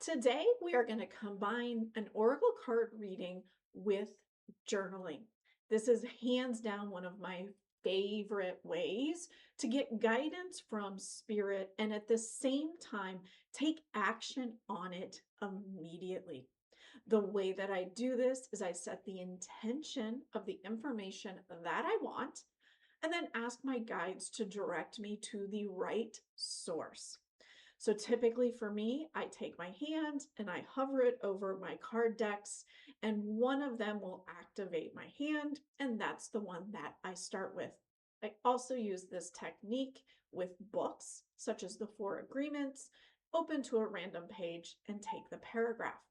Today, we are going to combine an oracle card reading with journaling. This is hands down one of my favorite ways to get guidance from spirit and at the same time take action on it immediately. The way that I do this is I set the intention of the information that I want and then ask my guides to direct me to the right source. So typically for me, I take my hand and I hover it over my card decks, and one of them will activate my hand, and that's the one that I start with. I also use this technique with books, such as the Four Agreements, open to a random page and take the paragraph.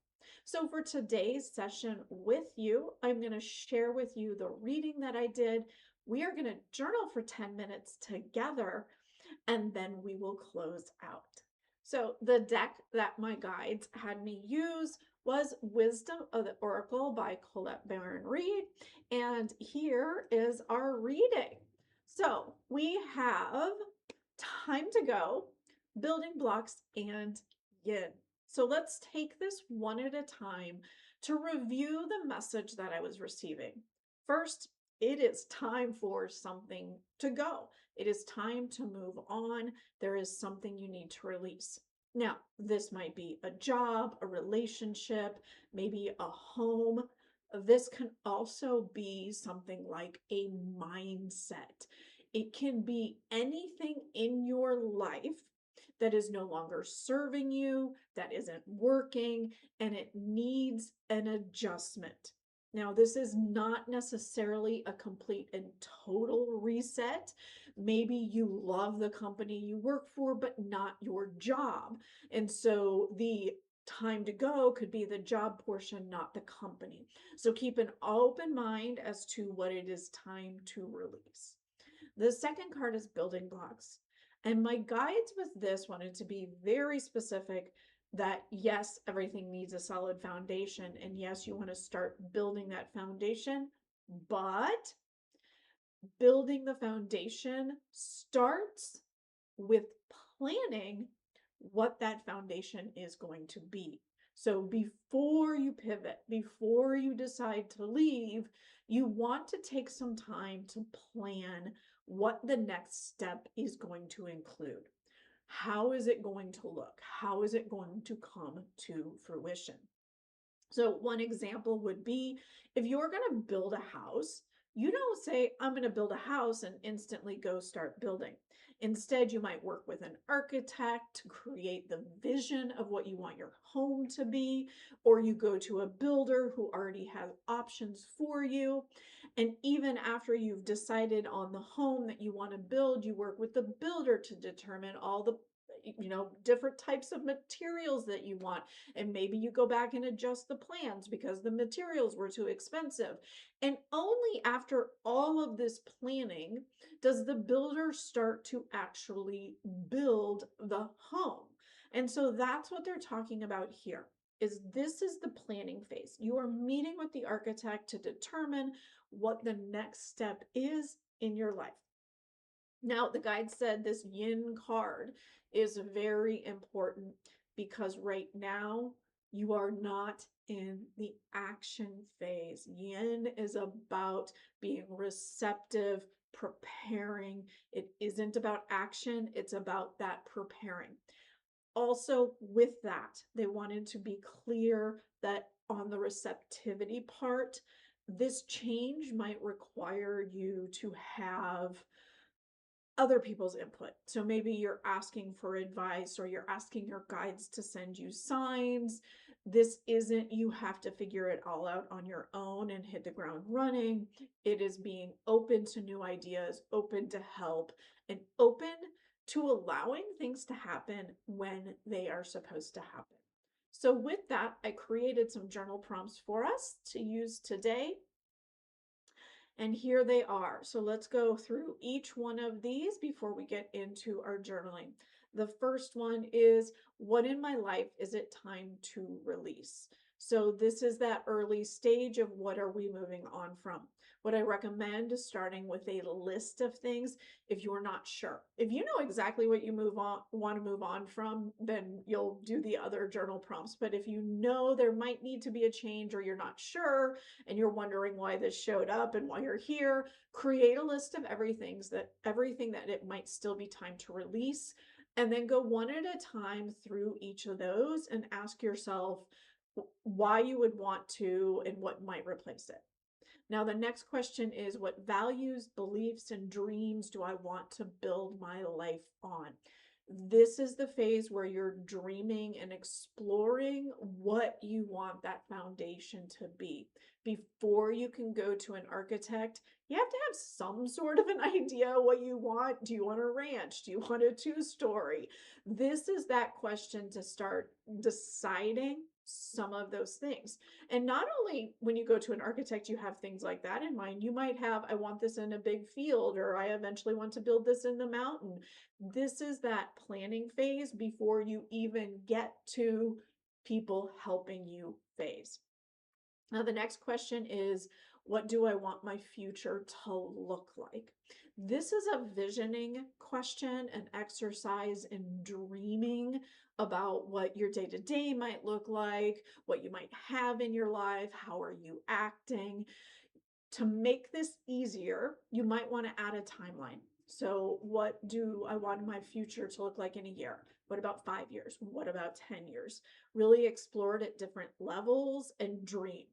So for today's session with you, I'm going to share with you the reading that I did. We are going to journal for 10 minutes together, and then we will close out. So the deck that my guides had me use was Wisdom of the Oracle by Colette Baron-Reid. And here is our reading. So we have time to go, building blocks, and yin. So let's take this one at a time to review the message that I was receiving. First, it is time for something to go. It is time to move on. There is something you need to release. Now, this might be a job, a relationship, maybe a home. This can also be something like a mindset. It can be anything in your life that is no longer serving you, that isn't working, and it needs an adjustment. Now, this is not necessarily a complete and total reset. Maybe you love the company you work for, but not your job. And so the time to go could be the job portion, not the company. So keep an open mind as to what it is time to release. The second card is building blocks. And my guides with this wanted to be very specific that yes, everything needs a solid foundation. And yes, you want to start building that foundation, but building the foundation starts with planning what that foundation is going to be. So before you pivot, before you decide to leave, you want to take some time to plan what the next step is going to include. How is it going to look? How is it going to come to fruition? So one example would be if you're going to build a house, you don't say, I'm going to build a house and instantly go start building. Instead, you might work with an architect to create the vision of what you want your home to be, or you go to a builder who already has options for you. And even after you've decided on the home that you want to build, you work with the builder to determine all the different types of materials that you want, and maybe you go back and adjust the plans because the materials were too expensive. And only after all of this planning does the builder start to actually build the home. And so that's what they're talking about here. This is the planning phase. You are meeting with the architect to determine what the next step is in your life. Now, the guide said this yin card is very important because right now you are not in the action phase. Yin is about being receptive, preparing. It isn't about action, it's about that preparing. Also, with that, they wanted to be clear that on the receptivity part, this change might require you to have other people's input. So maybe you're asking for advice or you're asking your guides to send you signs. This isn't you have to figure it all out on your own and hit the ground running. It is being open to new ideas, open to help, and open to allowing things to happen when they are supposed to happen. So with that, I created some journal prompts for us to use today. And here they are. So let's go through each one of these before we get into our journaling. The first one is, what in my life is it time to release? So this is that early stage of what are we moving on from. What I recommend is starting with a list of things if you're not sure. If you know exactly what you want to move on from, then you'll do the other journal prompts. But if you know there might need to be a change or you're not sure and you're wondering why this showed up and why you're here, create a list of everything that it might still be time to release, and then go one at a time through each of those and ask yourself why you would want to and what might replace it. Now, the next question is, what values, beliefs, and dreams do I want to build my life on? This is the phase where you're dreaming and exploring what you want that foundation to be. Before you can go to an architect, you have to have some sort of an idea what you want. Do you want a ranch? Do you want a two-story? This is that question to start deciding some of those things. And not only when you go to an architect, you have things like that in mind. You might have, I want this in a big field, or I eventually want to build this in the mountain. This is that planning phase before you even get to people helping you phase. Now, the next question is, what do I want my future to look like? This is a visioning question, an exercise in dreaming about what your day to day might look like, what you might have in your life, how are you acting. To make this easier, you might want to add a timeline. So, what do I want my future to look like in a year? What about 5 years? What about 10 years? Really explore it at different levels and dream.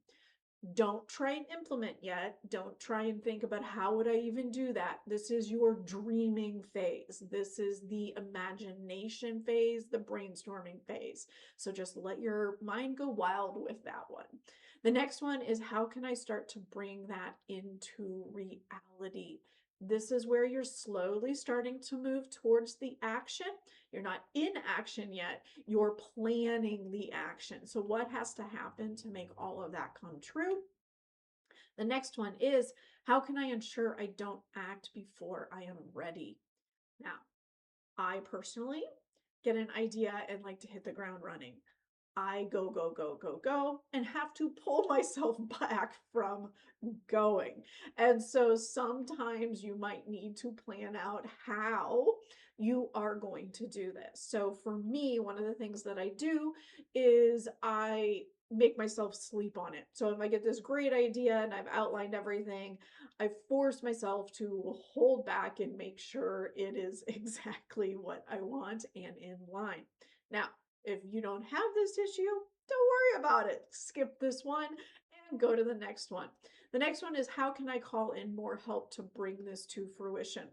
Don't try and implement yet. Don't try and think about how would I even do that. This is your dreaming phase. This is the imagination phase, the brainstorming phase. So just let your mind go wild with that one. The next one is, how can I start to bring that into reality? This is where you're slowly starting to move towards the action. You're not in action yet, you're planning the action. So what has to happen to make all of that come true? The next one is, how can I ensure I don't act before I am ready? Now, I personally get an idea and like to hit the ground running. I go, go, go, go, go, and have to pull myself back from going. And so sometimes you might need to plan out how you are going to do this. So for me, one of the things that I do is I make myself sleep on it. So if I get this great idea and I've outlined everything, I force myself to hold back and make sure it is exactly what I want and in line. Now, if you don't have this issue, don't worry about it. Skip this one and go to the next one. The next one is, how can I call in more help to bring this to fruition?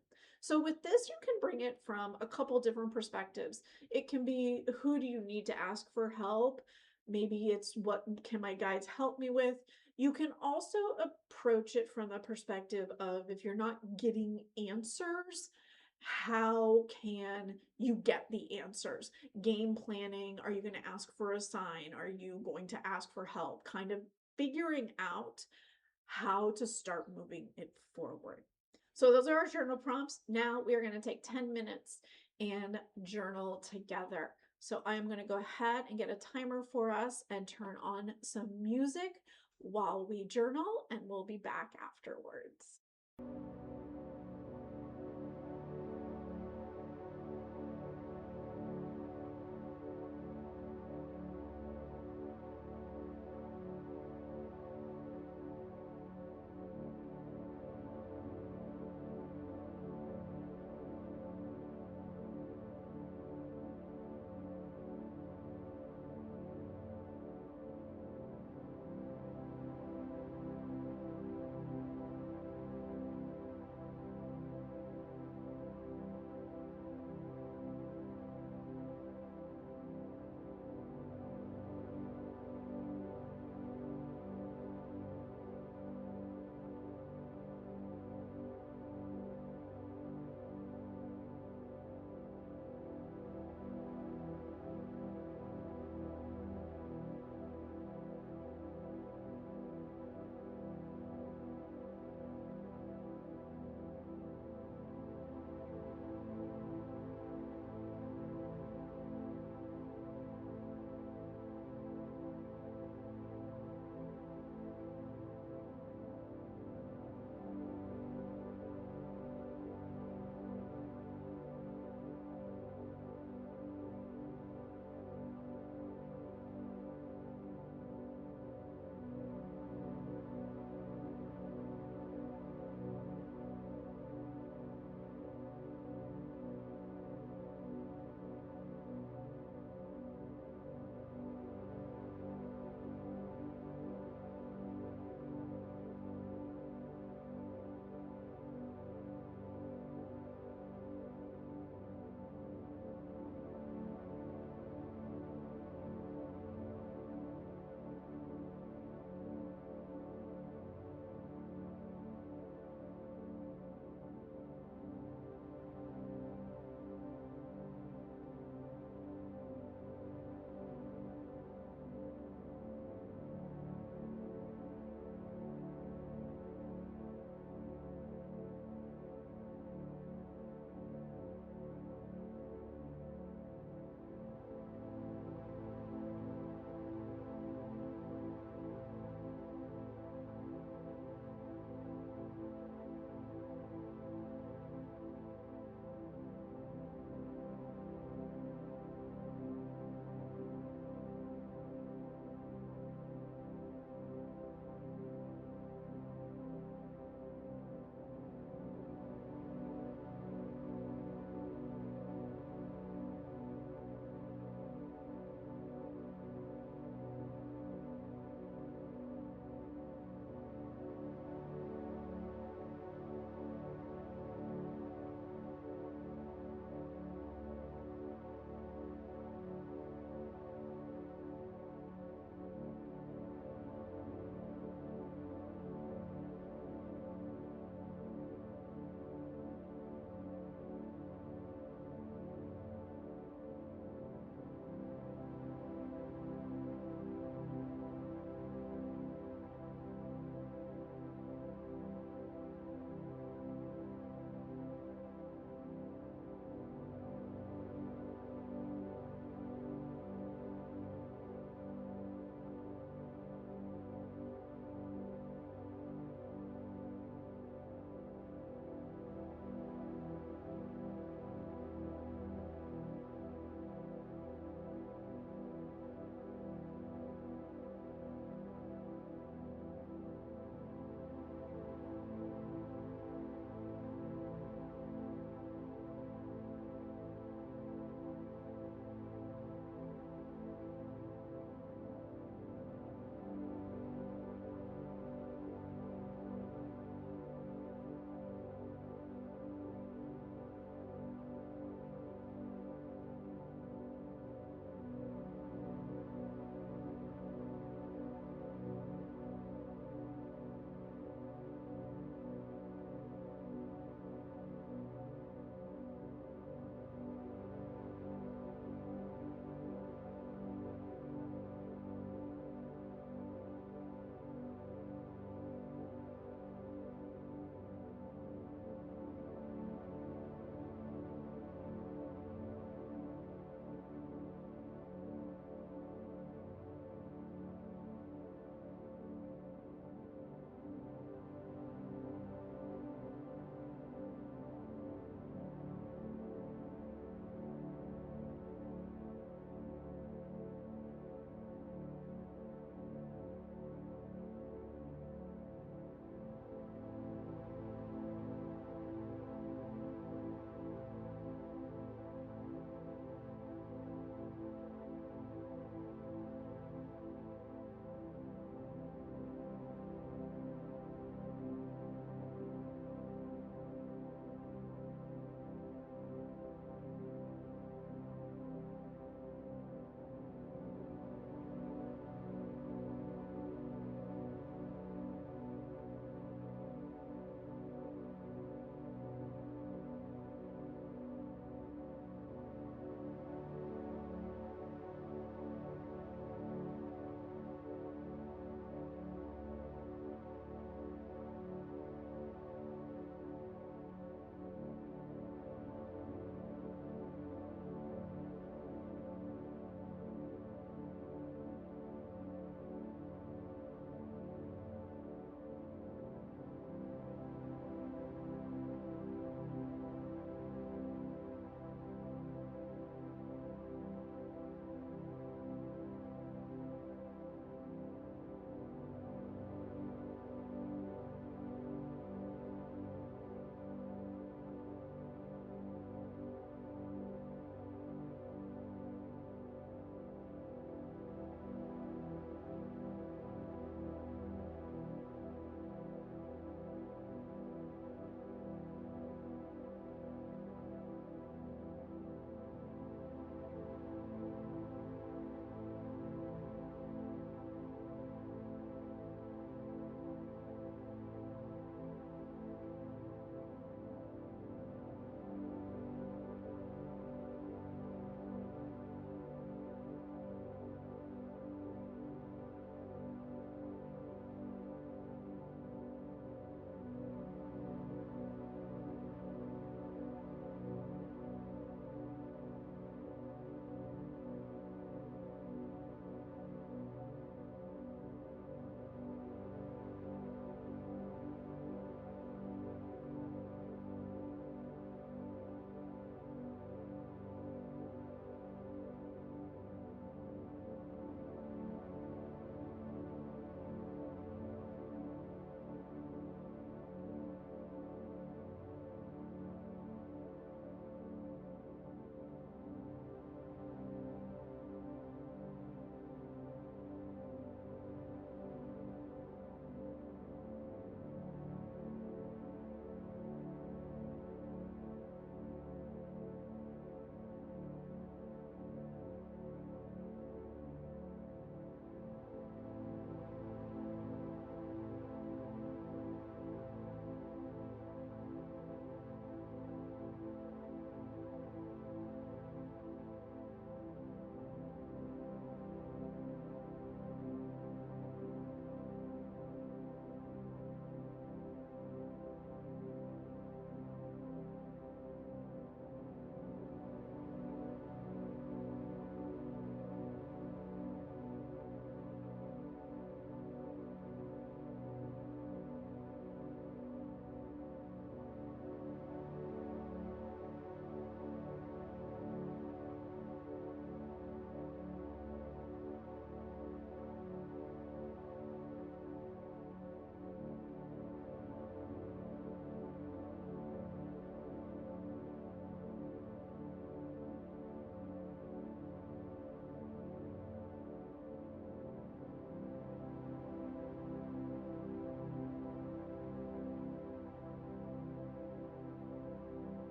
So with this, you can bring it from a couple different perspectives. It can be, who do you need to ask for help? Maybe it's, what can my guides help me with? You can also approach it from the perspective of, if you're not getting answers, how can you get the answers? Game planning. Are you going to ask for a sign? Are you going to ask for help? Kind of figuring out how to start moving it forward. So those are our journal prompts. Now we are going to take 10 minutes and journal together. So I am going to go ahead and get a timer for us and turn on some music while we journal, and we'll be back afterwards.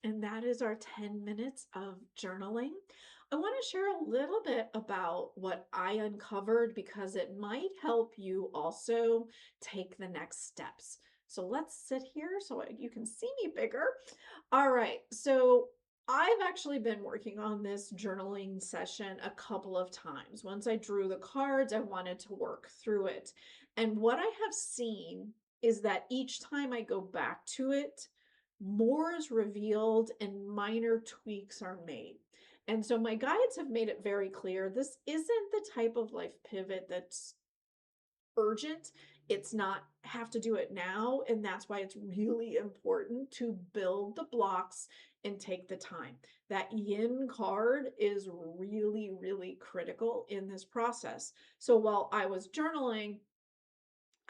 and that is our 10 minutes of journaling. I want to share a little bit about what I uncovered because it might help you also take the next steps. So let's sit here so you can see me bigger. All right, so I've actually been working on this journaling session a couple of times. Once I drew the cards, I wanted to work through it. And what I have seen is that each time I go back to it, more is revealed and minor tweaks are made. And so my guides have made it very clear this isn't the type of life pivot that's urgent. It's not have to do it now. And that's why it's really important to build the blocks and take the time. That yin card is really, really critical in this process. So while I was journaling,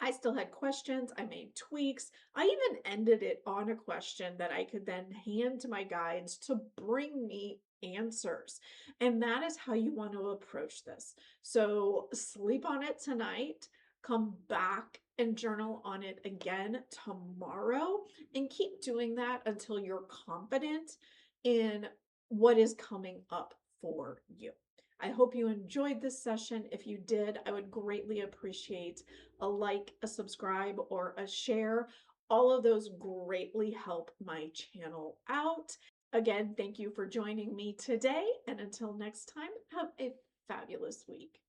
I still had questions. I made tweaks. I even ended it on a question that I could then hand to my guides to bring me answers. And that is how you want to approach this. So sleep on it tonight, come back and journal on it again tomorrow, and keep doing that until you're confident in what is coming up for you. I hope you enjoyed this session. If you did, I would greatly appreciate a like, a subscribe, or a share. All of those greatly help my channel out. Again, thank you for joining me today. And until next time, have a fabulous week.